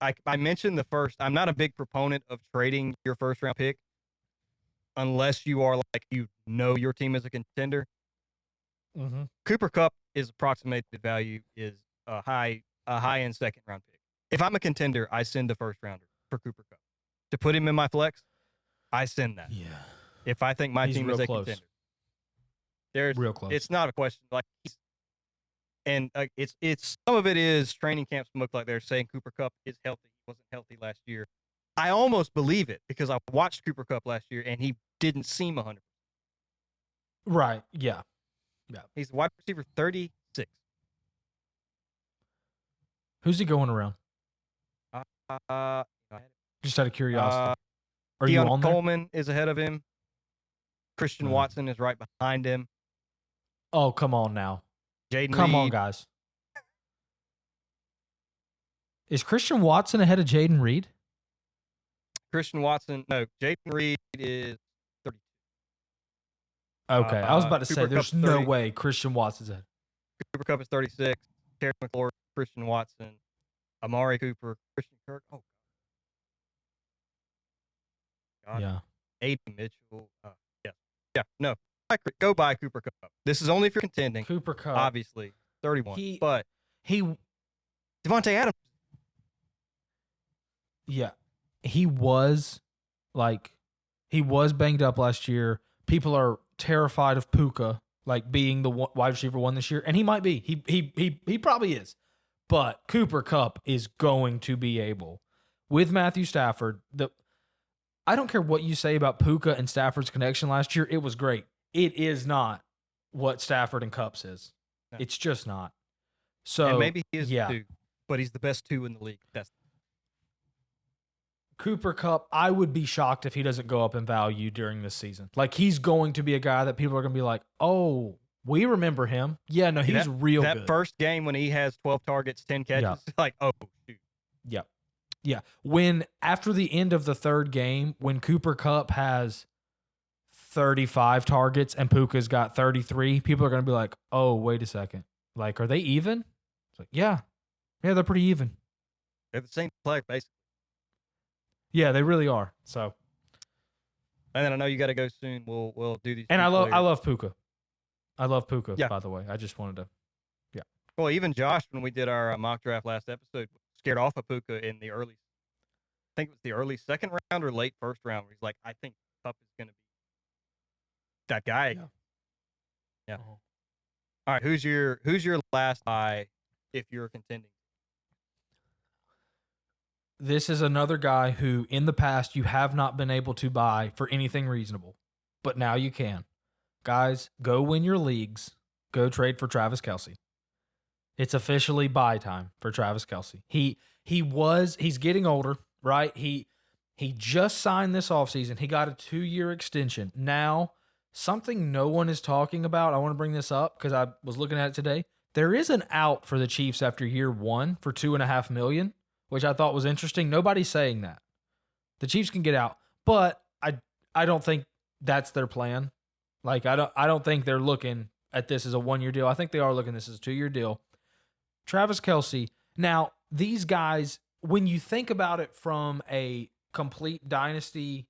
I mentioned I'm not a big proponent of trading your first round pick unless you are like, your team is a contender. Mm-hmm. Cooper Kupp is approximated value is a high end second round pick. If I'm a contender, I send a first rounder for Cooper Kupp. To put him in my flex, I send that. Yeah. If I think my He's team is real a close. contender. There's Real close. It's not a question. Like, it's some of it is training camp smoke, like they're saying Cooper Kupp is healthy. He wasn't healthy last year. I almost believe it because I watched Cooper Kupp last year and he didn't seem 100%. Right. Yeah. Yeah. He's wide receiver 36. Who's he going around? Just out of curiosity. Are you Keon on there? Coleman is ahead of him. Christian Watson is right behind him. Oh, come on now. Jaden Come on, Reed. guys. Is Christian Watson ahead of Jaden Reed? Christian Watson. No, Jaden Reed is 32. Okay. I was about to say, Cooper there's Kupp's no 30. way Christian Watson's ahead. Cooper Kupp is 36. Terry McLaurin, Christian Watson, Amari Cooper, Christian Kirk. Oh, God. Yeah. Aiden Mitchell. Yeah. No. Go buy Cooper Kupp. This is only if you're contending. Cooper Kupp. Obviously, 31. But he Devontae Adams. Yeah. He was banged up last year. People are terrified of Puka being the wide receiver one this year, and he might be. He probably is. But Cooper Kupp is going to be able, with Matthew Stafford, I don't care what you say about Puka and Stafford's connection last year. It was great. It is not what Stafford and Kupp's is. No. It's just not. So And maybe he is yeah. two, but he's the best two in the league. That's Cooper Kupp, I would be shocked if he doesn't go up in value during this season. He's going to be a guy that people are going to be like, oh, we remember him. Yeah, no, he's real good. That first game when he has 12 targets, 10 catches, oh, shoot. Yeah. Yeah. When after the end of the third game, when Cooper Kupp has 35 targets and Puka's got 33, people are going to be like, oh, wait a second. Are they even? It's like, yeah. Yeah, they're pretty even. They're the same player, basically. Yeah, they really are. So, and then I know you got to go soon. We'll do these. and I players. love Puka. I love Puka. Yeah. By the way, I just wanted to. Yeah. Well, even Josh, when we did our mock draft last episode, scared off of Puka in the early. I think it was the early second round or late first round. Where he's like, I think Kupp is going to be that guy. Yeah. Uh-huh. All right. Who's your last guy if you're contending? This is another guy who, in the past, you have not been able to buy for anything reasonable, but now you can. Guys, go win your leagues. Go trade for Travis Kelce. It's officially buy time for Travis Kelce. He's getting older, right? He just signed this offseason. He got a 2-year extension. Now, something no one is talking about, I want to bring this up because I was looking at it today. There is an out for the Chiefs after year 1 for $2.5 million. Which I thought was interesting. Nobody's saying that. The Chiefs can get out, but I don't think that's their plan. I don't think they're looking at this as a 1-year deal. I think they are looking at this as a 2-year deal. Travis Kelce. Now, these guys, when you think about it from a complete dynasty,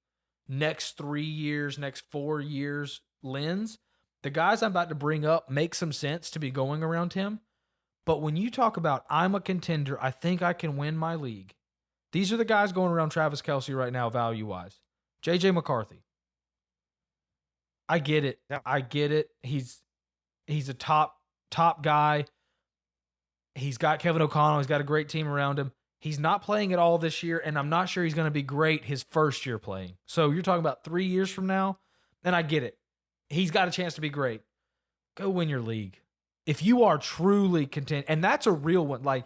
next 3 years, next 4 years lens, the guys I'm about to bring up make some sense to be going around him. But when you talk about I'm a contender, I think I can win my league. These are the guys going around Travis Kelce right now, value-wise. J.J. McCarthy. I get it. Yeah. I get it. He's a top guy. He's got Kevin O'Connell. He's got a great team around him. He's not playing at all this year, and I'm not sure he's going to be great his first year playing. So you're talking about 3 years from now, and I get it. He's got a chance to be great. Go win your league. If you are truly content, and that's a real one. Like,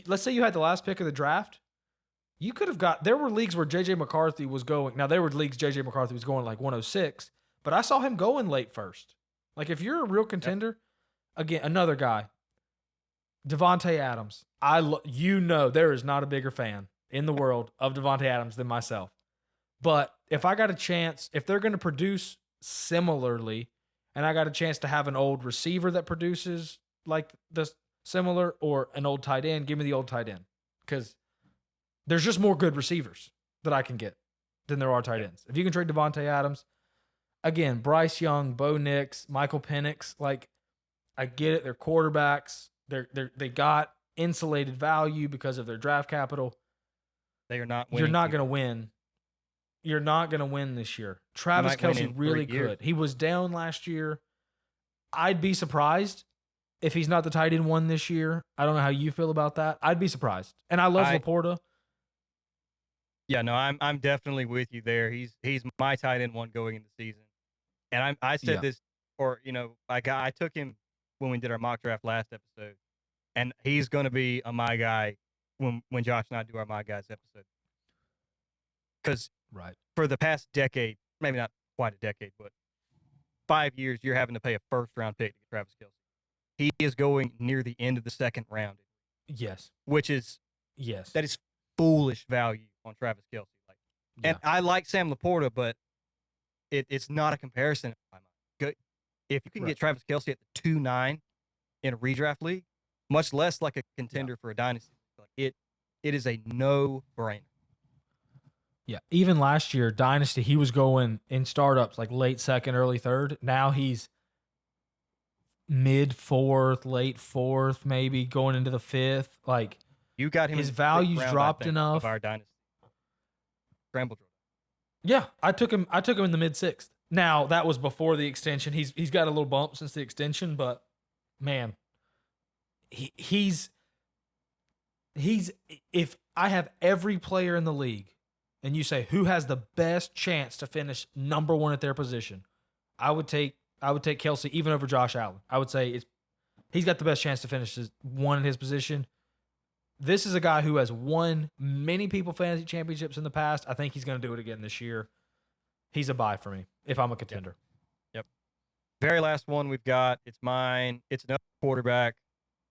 let's say you had the last pick of the draft, you could have there were leagues where JJ McCarthy was going. Now, there were leagues JJ McCarthy was going like 106, but I saw him going late first. Like, if you're a real contender, again, another guy, Devontae Adams. There is not a bigger fan in the world of Devontae Adams than myself. But if I got a chance, if they're going to produce similarly, and I got a chance to have an old receiver that produces like the similar, or an old tight end, give me the old tight end. Because there's just more good receivers that I can get than there are tight ends. If you can trade Devontae Adams, again, Bryce Young, Bo Nix, Michael Penix, like, I get it. They're quarterbacks. They got insulated value because of their draft capital. They are not winning. You're not going to win. You're not going to win this year. Travis Kelce really could. He was down last year. I'd be surprised if he's not the tight end one this year. I don't know how you feel about that. I'd be surprised. And I love Laporta. Yeah, no, I'm definitely with you there. He's my tight end one going into the season. And I said this, or I took him when we did our mock draft last episode, and he's going to be a my guy when Josh and I do our my guys episode. Because for the past decade, maybe not quite a decade, but 5 years, you're having to pay a first-round pick to get Travis Kelce. He is going near the end of the second round. Yes. That is foolish value on Travis Kelce. And I like Sam Laporta, but it's not a comparison in my mind. Good. If you can get Travis Kelce at the 2-9 in a redraft league, much less like a contender for a dynasty, it is a no-brainer. Yeah, even last year, Dynasty, he was going in startups like late second, early third. Now he's mid fourth, late fourth, maybe going into the fifth. Like, you got him. His value's dropped enough. Of our Dynasty scramble draw. Yeah, I took him in the mid sixth. Now that was before the extension. He's got a little bump since the extension, but man, he's if I have every player in the league, and you say who has the best chance to finish number one at their position, I would take Kelce even over Josh Allen. I would say he's got the best chance to finish one in his position. This is a guy who has won many people fantasy championships in the past. I think he's going to do it again this year. He's a buy for me if I'm a contender. Yep. Very last one we've got. It's mine. It's another quarterback.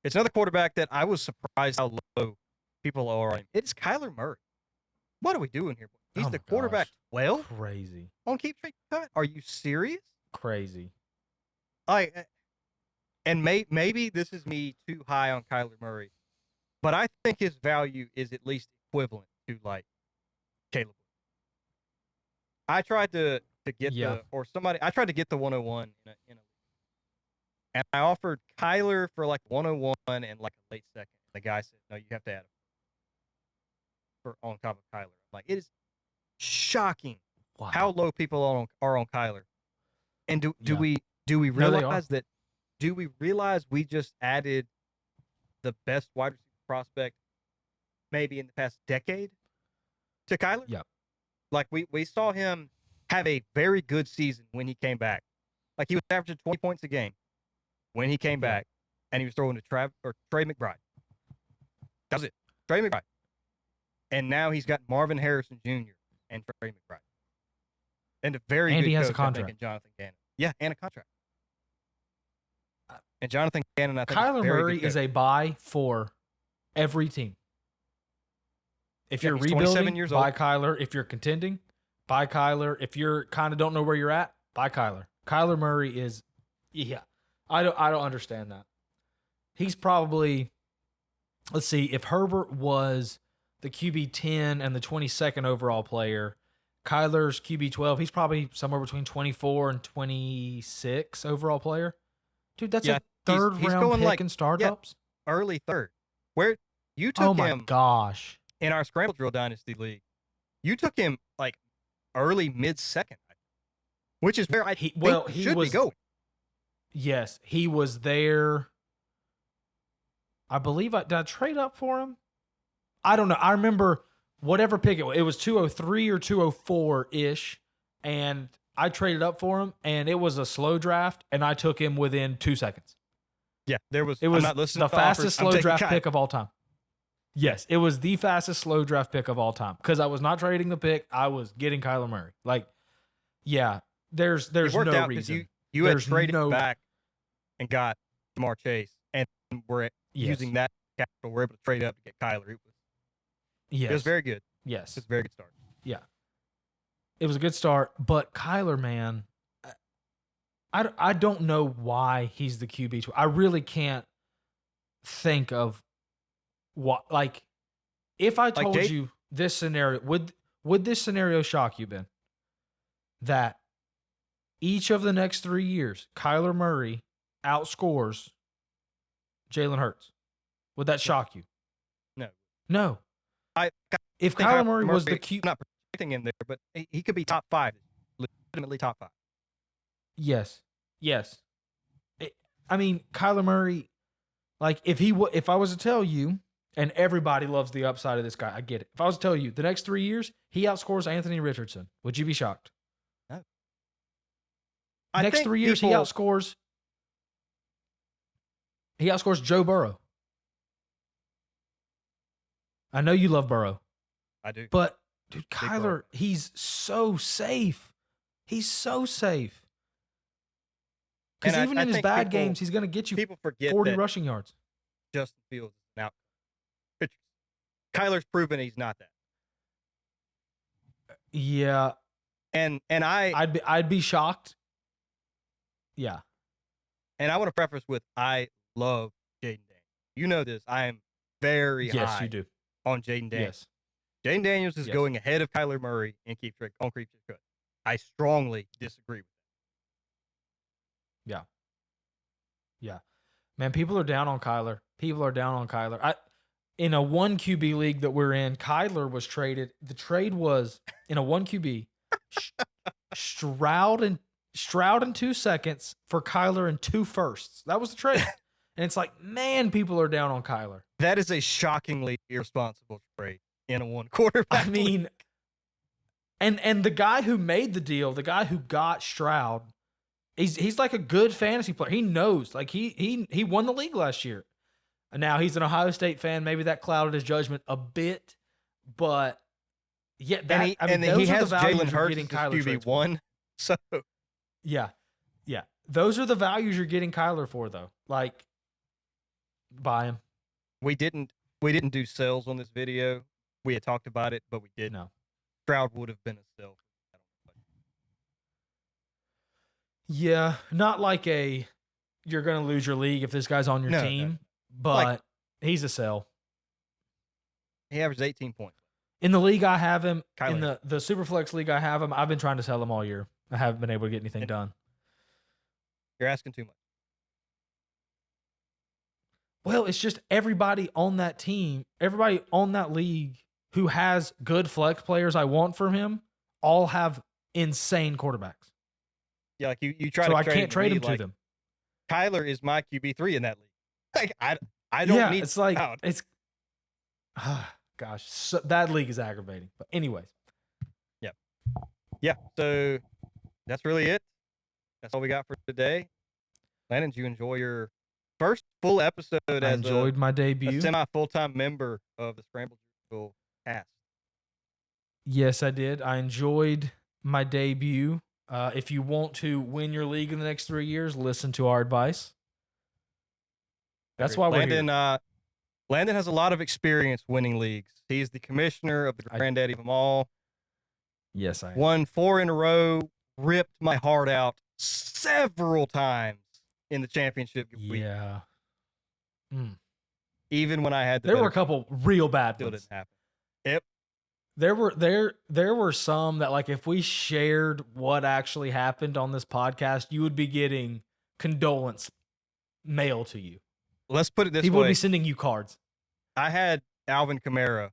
It's another quarterback that I was surprised how low people are on him. It's Kyler Murray. What are we doing here? He's the quarterback 12? Crazy. On keep straight cut? Are you serious? Crazy. And maybe this is me too high on Kyler Murray, but I think his value is at least equivalent to like Caleb. I tried to get I tried to get the 101 in a and I offered Kyler for like 101 and like a late second. The guy said, "No, you have to add him for on top of Kyler." I'm like, it is shocking how low people are on Kyler. And do we realize that? Do we realize we just added the best wide receiver prospect maybe in the past decade to Kyler? Yeah. Like we saw him have a very good season when he came back. Like he was averaging 20 points a game when he came back, and he was throwing to Trey McBride. That was it. Trey McBride. And now he's got Marvin Harrison Jr. and Trey McBride. And a very good he has coach, a contract. I think, in Jonathan Gannon. Yeah, and a contract. And Jonathan Gannon, I think, Kyler Murray is a buy for every team. If you're rebuilding, buy Kyler. If you're contending, buy Kyler. If you're kind of don't know where you're at, buy Kyler. Kyler Murray is, I don't understand that. He's probably, let's see, if Herbert was the QB 10 and the 22nd overall player, Kyler's QB 12, he's probably somewhere between 24 and 26 overall player. Dude, that's a third round pick in startups. Early third. Where you took him. Oh my gosh. In our Scramble Drill Dynasty League, you took him like early mid second, which is where he should be going. Yes, he was there. I believe did I trade up for him? I don't know. I remember whatever pick it was 203 or 204 ish, and I traded up for him, and it was a slow draft, and I took him within 2 seconds. Yeah, It was I'm not listening the to offers. fastest I'm slow taking draft Kyler. pick of all time. Yes, it was the fastest slow draft pick of all time because I was not trading the pick. I was getting Kyler Murray. Like, yeah, there's It worked no out 'cause reason. you had There's traded no- back and got Jamar Chase, and we're Yes. using that capital. We're able to trade up to get Kyler. It Yes. was very good. Yes. It's a very good start. Yeah. It was a good start, but Kyler, man, I don't know why he's the QB. I really can't think of what, like, if I told Jay- you this scenario, would this scenario shock you, Ben? That each of the next 3 years, Kyler Murray outscores Jalen Hurts. Would that shock you? No. No. I If think Kyler Murray was the I'm QB, not predicting him there, but he could be top 5, legitimately top 5. yes. I mean, Kyler Murray, like if I was to tell you, and everybody loves the upside of this guy, I get it. If I was to tell you the next 3 years he outscores Anthony Richardson, would you be shocked? No. Next 3 years he outscores Joe Burrow. I know you love Burrow, I do. but dude, Burrow. Kyler, he's so safe. He's so safe. Because And even I in his think bad people- games, he's going to get you People forget 40 that rushing yards. Justin Fields is an outcome. Kyler's proven he's not that. Yeah, And I'd be shocked. Yeah. And I want to preface with I love Jaden Daniels. You know this. I am very Yes, high you do. on Jaden Daniels. Yes. Jaden Daniels is Yes. going ahead of Kyler Murray and keep track on creep cut. I strongly disagree with that. Yeah. Man, people are down on Kyler. In a 1 QB league that we're in, Kyler was traded. The trade was in a 1 QB. Stroud in 2 seconds for Kyler in 2 firsts. That was the trade. And it's like, man, people are down on Kyler. That is a shockingly irresponsible trade in a one quarterback. I mean, and the guy who made the deal, the guy who got Stroud, he's like a good fantasy player. He knows, like he won the league last year. And now he's an Ohio State fan. Maybe that clouded his judgment a bit, but yeah, that he has Jalen you're Hurts getting as Kyler trades for. QB1. So Yeah. Those are the values you're getting Kyler for, though. Like, buy him. we didn't do sales on this video. We had talked about it, but we didn't. No. Stroud would have been a sell. Yeah, not like you're going to lose your league if this guy's on your No, team, no. but Like- he's a sell. He averaged 18 points. In the league I have him, in Kyler. the Superflex league I have him, I've been trying to sell him all year. I haven't been able to get anything done. You're asking too much. Well, it's just everybody on that team, everybody on that league who has good flex players I want from him, all have insane quarterbacks. Yeah, like you try So to I trade can't trade me, him to like, them. Kyler is my QB3 in that league. Like I don't need it's like Stroud. it's gosh, so that league is aggravating. But anyways, Yeah, so that's really it. That's all we got for today. Landon, did you enjoy your first full episode I as enjoyed my a debut. semi-full-time member of the Scramble Jewel cast? Yes, I did. I enjoyed my debut. If you want to win your league in the next 3 years, listen to our advice. That's why we're Landon, here. Landon has a lot of experience winning leagues. He's the commissioner of the granddaddy of them all. Yes, I am. Won 4 in a row, ripped my heart out several times in the championship week. Yeah. Even when I had the There were a better couple real bad still ones. didn't happen. Yep. There were some that, like, if we shared what actually happened on this podcast, you would be getting condolence mail to you. Let's put it this People would way. be sending you cards. I had Alvin Kamara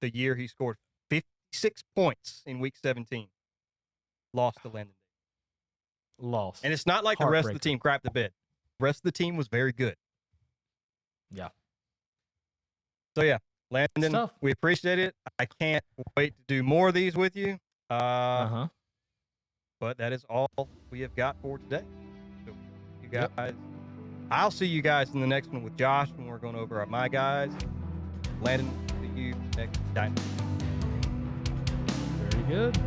the year he scored 56 points in week 17. Lost to Landon. Lost. And it's not like the rest of the Heartbreaker. team crapped the bed. The rest of the team was very good. Yeah. So yeah, Landon, Stuff. we appreciate it. I can't wait to do more of these with you. Uh-huh. But that is all we have got for today. So you guys, I'll see you guys in the next one with Josh when we're going over my guys. Landon, see you next time. Very good.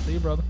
See you, brother.